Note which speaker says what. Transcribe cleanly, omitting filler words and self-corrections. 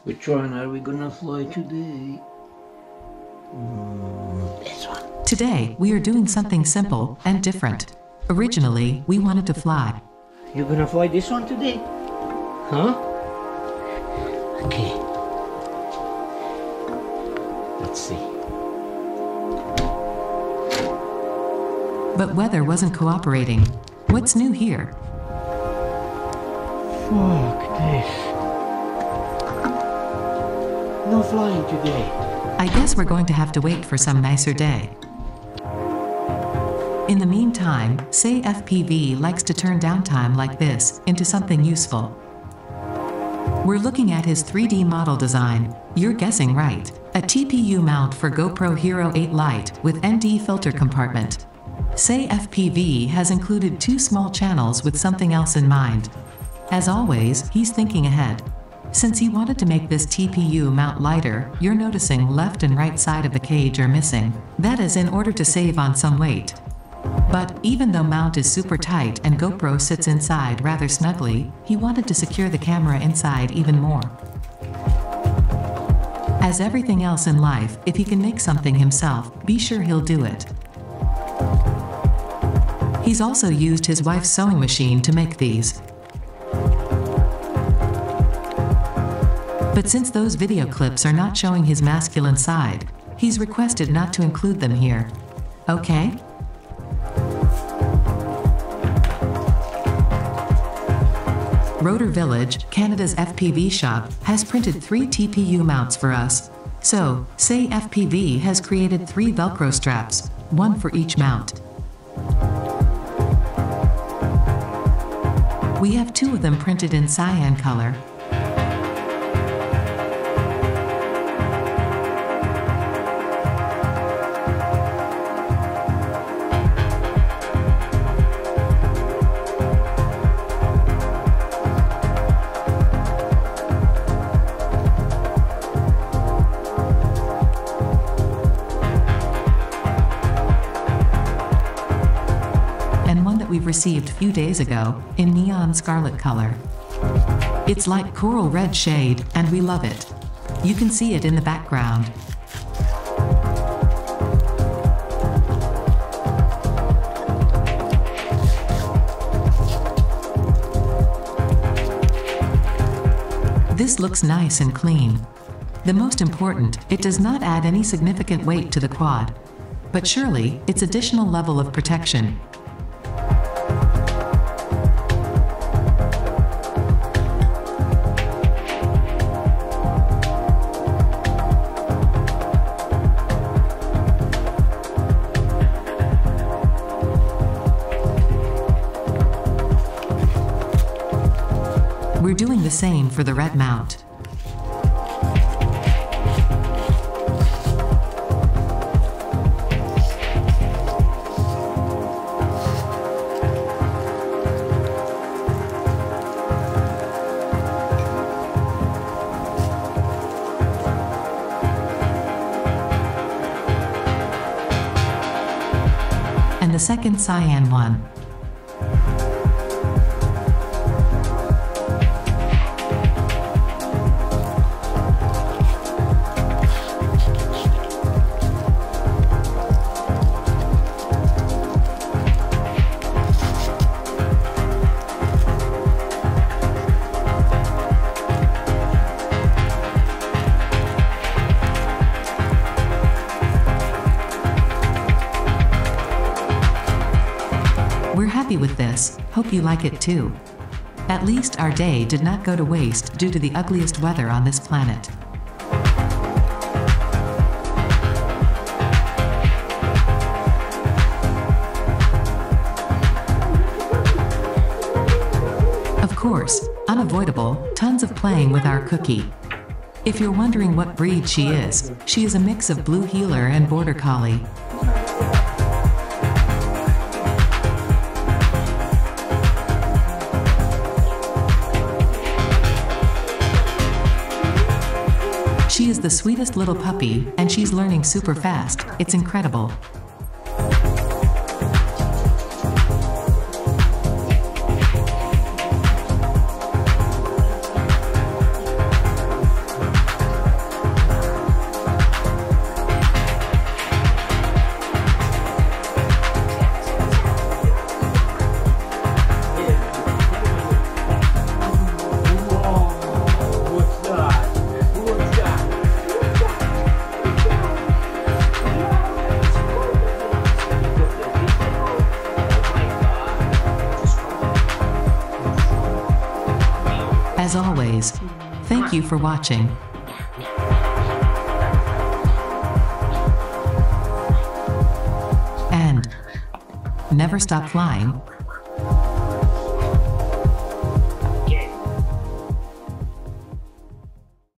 Speaker 1: Which one are we gonna fly today? This one.
Speaker 2: Today, we are doing something simple and different. Originally, we wanted to fly.
Speaker 1: You gonna fly this one today? Huh? Okay. Let's see.
Speaker 2: But weather wasn't cooperating. What's new here?
Speaker 1: Fuck this. No flying today.
Speaker 2: I guess we're going to have to wait for some nicer day. In the meantime, Seii-FPV likes to turn downtime like this into something useful. We're looking at his 3D model design. You're guessing right. A TPU mount for GoPro HERO8 Lite with ND filter compartment. Seii-FPV has included 2 small channels with something else in mind. As always, he's thinking ahead. Since he wanted to make this TPU mount lighter, you're noticing left and right side of the cage are missing. That is in order to save on some weight. But even though mount is super tight and GoPro sits inside rather snugly, he wanted to secure the camera inside even more. As everything else in life, if he can make something himself, be sure he'll do it. He's also used his wife's sewing machine to make these. But since those video clips are not showing his masculine side, he's requested not to include them here. Okay? Rotor Village, Canada's FPV shop, has printed 3 TPU mounts for us. So, Seii-FPV has created 3 Velcro straps, 1 for each mount. We have 2 of them printed in cyan color. We've received a few days ago in neon scarlet color. It's like coral red shade and we love it. You can see it in the background. This looks nice and clean. The most important, it does not add any significant weight to the quad. But surely, it's additional level of protection. We're doing the same for the red mount. And the second cyan one. We're happy with this, hope you like it too. At least our day did not go to waste due to the ugliest weather on this planet. Of course, unavoidable, tons of playing with our cookie. If you're wondering what breed she is a mix of Blue Heeler and Border Collie. She is the sweetest little puppy, and she's learning super fast. It's incredible. always. Thank you for watching. And never stop flying.